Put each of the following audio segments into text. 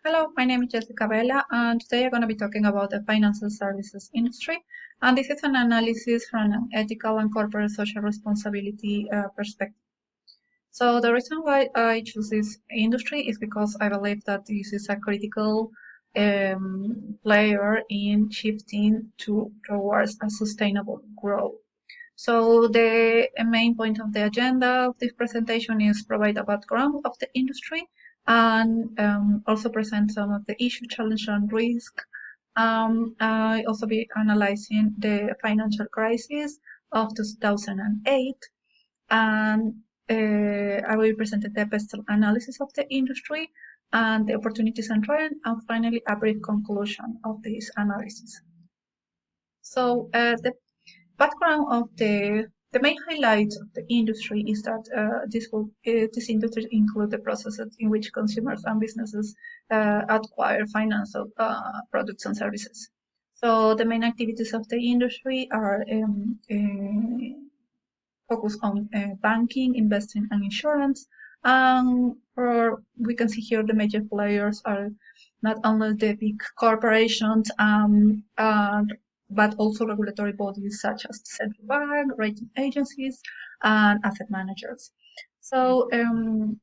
Hello, my name is Jessica Vela, and today I'm going to be talking about the financial services industry. And this is an analysis from an ethical and corporate social responsibility perspective. So the reason why I choose this industry is because I believe that this is a critical player in shifting towards a sustainable growth. So the main point of the agenda of this presentation is provide a background of the industry and also present some of the issue, challenge, and risk. I also be analyzing the financial crisis of 2008, and I will present the best analysis of the industry and the opportunities and trends, and finally a brief conclusion of this analysis. So the background of the main highlights of the industry is that this industry include the processes in which consumers and businesses acquire financial products and services. So the main activities of the industry are focused on banking, investing, and insurance. Or we can see here the major players are not only the big corporations, but also regulatory bodies such as the central bank, rating agencies, and asset managers. So, and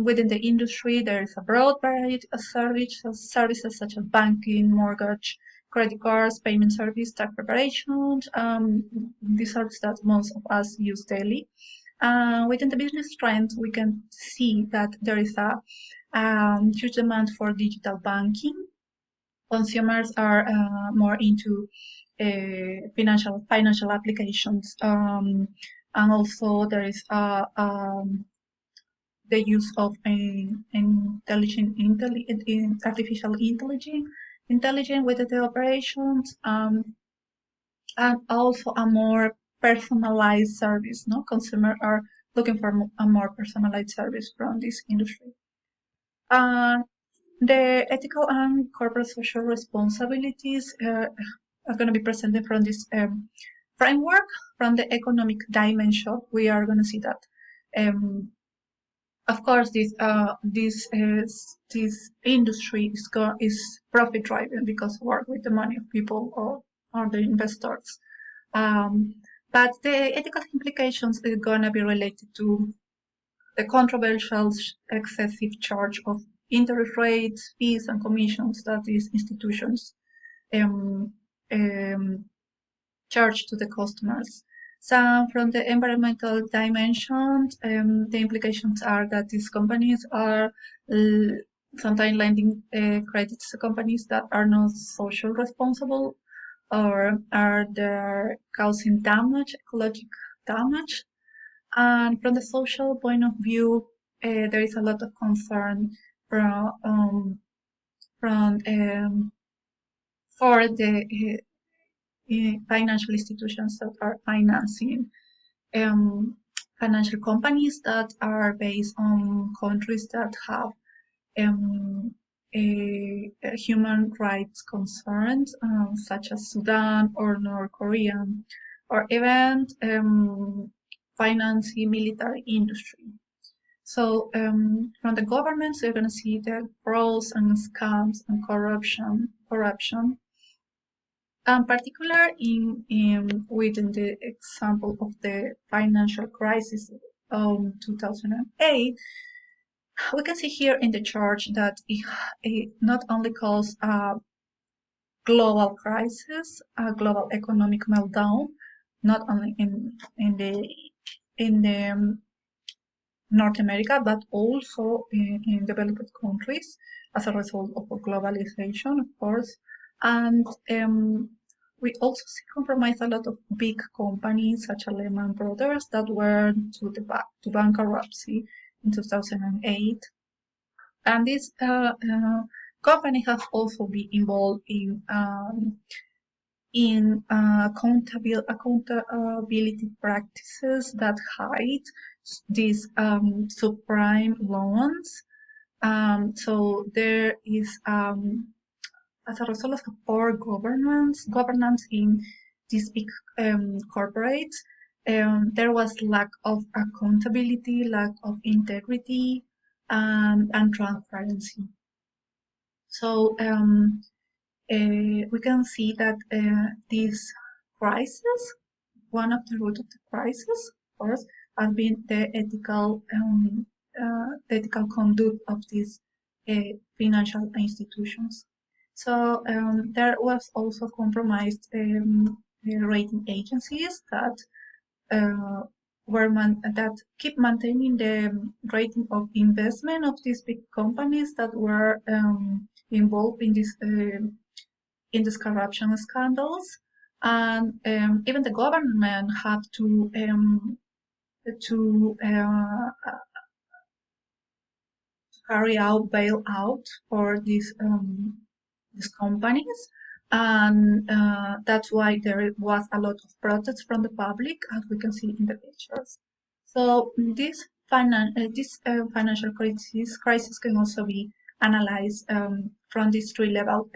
within the industry, there is a broad variety of services such as banking, mortgage, credit cards, payment service, tax preparation. These are that most of us use daily. Within the business trends, we can see that there is a huge demand for digital banking. Consumers are more into financial applications, and also there is the use of artificial intelligence with the operations, and also a more personalized service. No, consumers are looking for a more personalized service from this industry. The ethical and corporate social responsibilities are going to be presented from this framework. From the economic dimension, we are going to see that, of course, this industry is profit driven because work with the money of people or the investors. But the ethical implications are going to be related to the controversial excessive charge of interest rates, fees, and commissions that these institutions charge to the customers. So from the environmental dimensions, the implications are that these companies are sometimes lending credits to companies that are not social responsible, or are they causing damage, ecological damage. And from the social point of view, there is a lot of concern from for the financial institutions that are financing financial companies that are based on countries that have human rights concerns, such as Sudan or North Korea, or even financing military industry. So from the governments, you're going to see the frauds and scams and corruption, and particular within the example of the financial crisis of 2008. We can see here in the chart that it not only caused a global crisis, a global economic meltdown, not only in the North America, but also in developed countries as a result of globalization, of course. And we also see compromise a lot of big companies such as Lehman Brothers that went to bankruptcy in 2008. And this company has also been involved in accountability practices that hide these subprime loans. So there is, as a result of poor governance in these big corporates, there was lack of accountability, lack of integrity, and transparency. So we can see that this crisis, one of the root of the crisis, of course, has been the ethical conduct of these financial institutions. So there was also compromised rating agencies that that keep maintaining the rating of investment of these big companies that were involved in these corruption scandals, and even the government have to carry out bailout for these companies, and that's why there was a lot of protests from the public, as we can see in the pictures. So this financial crisis can also be analyzed from these three level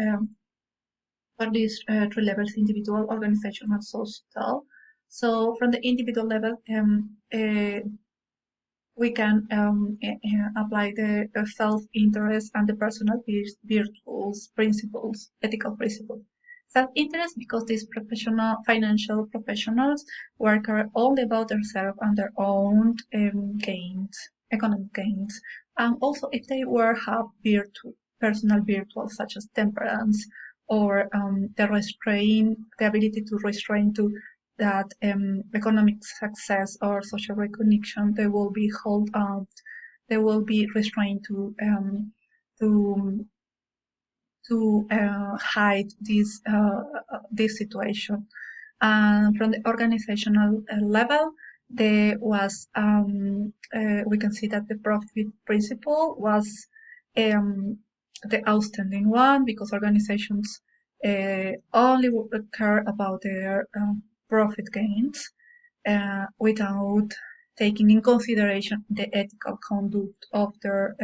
for these three levels: individual, organizational, and social. So from the individual level, we can apply the self-interest and the personal virtues, principles, ethical principles. Self-interest, because these financial professionals work only about themselves and their own gains, economic gains. And also, if they have personal virtues such as temperance or the ability to restrain to that economic success or social recognition, they will be held out. They will be restrained to hide this situation. And from the organizational level, there was we can see that the profit principle was the outstanding one, because organizations only care about their profit gains without taking in consideration the ethical conduct of their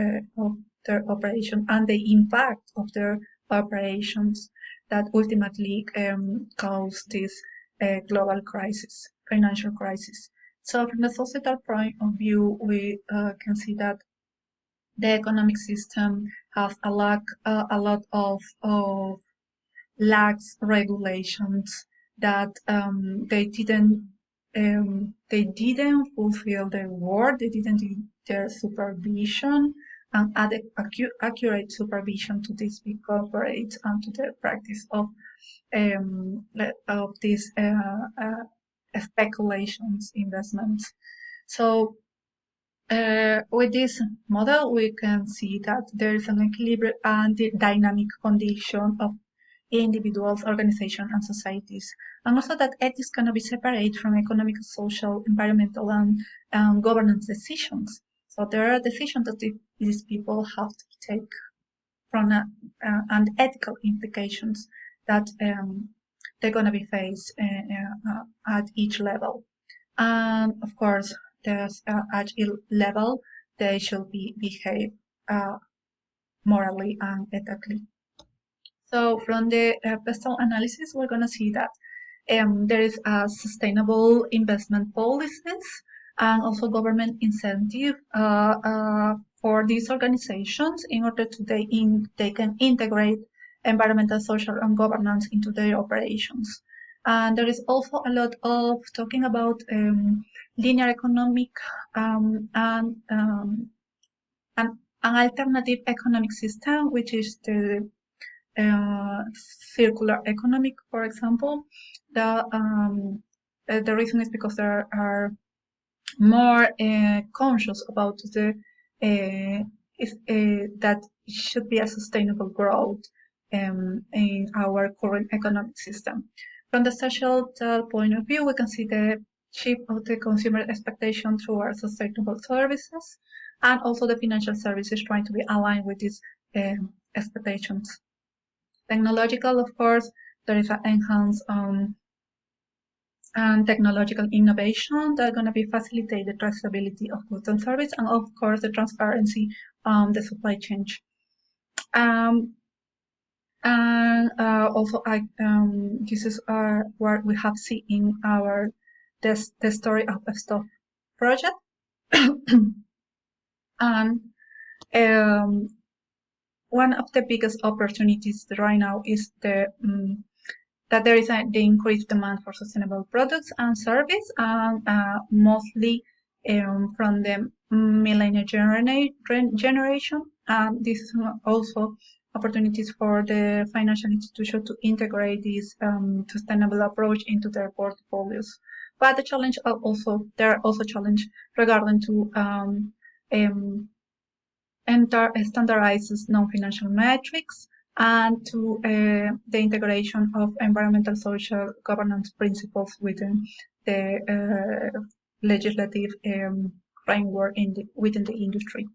operation and the impact of their operations that ultimately cause this global crisis, financial crisis. So from the societal point of view, we can see that the economic system has a lot of lax regulations that they didn't fulfill their work. They didn't do their supervision and add accurate supervision to these big corporates and to the practice of these speculations investments. So with this model, we can see that there is an equilibrium and dynamic condition of individuals, organizations, and societies, and also that ethics cannot be separated from economic, social, environmental, and governance decisions. So there are decisions that these people have to take from and ethical implications that they're going to be faced at each level. And of course, there's at each level they should behave morally and ethically. So from the Pestel analysis, we're going to see that there is a sustainable investment policies and also government incentive for these organizations in order to they can integrate environmental, social, and governance into their operations. And there is also a lot of talking about linear economic and an alternative economic system, which is the circular economic, for example. The reason is because there are more conscious about that it should be a sustainable growth in our current economic system. From the social point of view, we can see the shift of the consumer expectation towards sustainable services, and also the financial services trying to be aligned with these expectations. Technological, of course, there is an enhanced and technological innovation that are going to be facilitate the traceability of goods and service, and of course the transparency the supply chain. And also this is what we have seen in our the story of the stop project. And one of the biggest opportunities right now is that there is the increased demand for sustainable products and service, and mostly from the millennial generation. This is also opportunities for the financial institution to integrate this sustainable approach into their portfolios. But there are also challenges regarding to standardizes non-financial metrics and to the integration of environmental social governance principles within the legislative framework within the industry.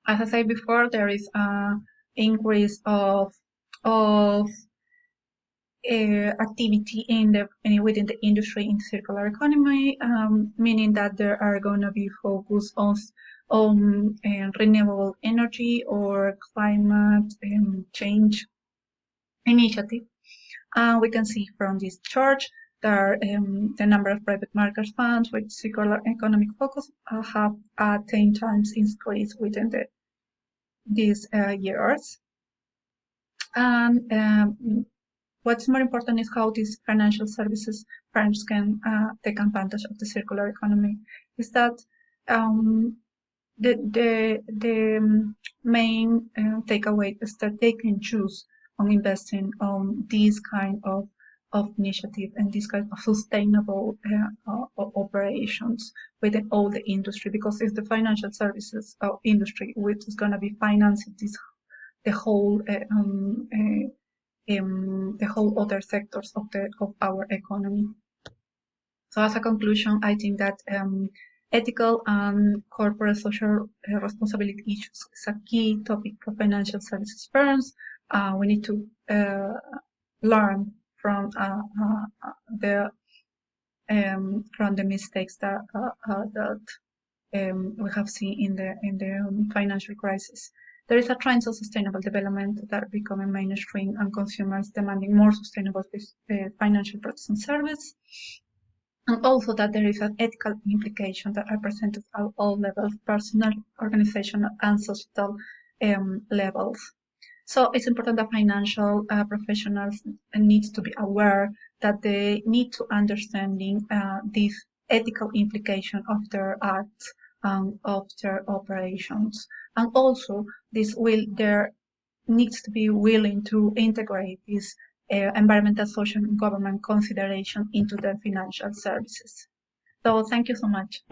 As I said before, there is an increase of activity within the industry in circular economy, meaning that there are going to be focus on renewable energy or climate change initiative. We can see from this chart that the number of private market funds with circular economic focus have 10 times increased within these years. And what's more important is how these financial services firms can take advantage of the circular economy. Is that the main takeaway is that they can choose on investing on these kind of initiative and this kind of sustainable operations within all the industry, because it's the financial services industry which is going to be financing the whole other sectors of our economy. So as a conclusion, I think that ethical and corporate social responsibility issues is a key topic for financial services firms. We need to learn from the mistakes that we have seen in the financial crisis. There is a trend of sustainable development that are becoming mainstream, and consumers demanding more sustainable financial products and service. And also that there is an ethical implication that are presented at all levels, personal, organizational, and societal levels. So it's important that financial professionals need to be aware that they need to understanding this ethical implication of their acts and of their operations. And also there needs to be willing to integrate this environmental, social, and government consideration into their financial services. So thank you so much.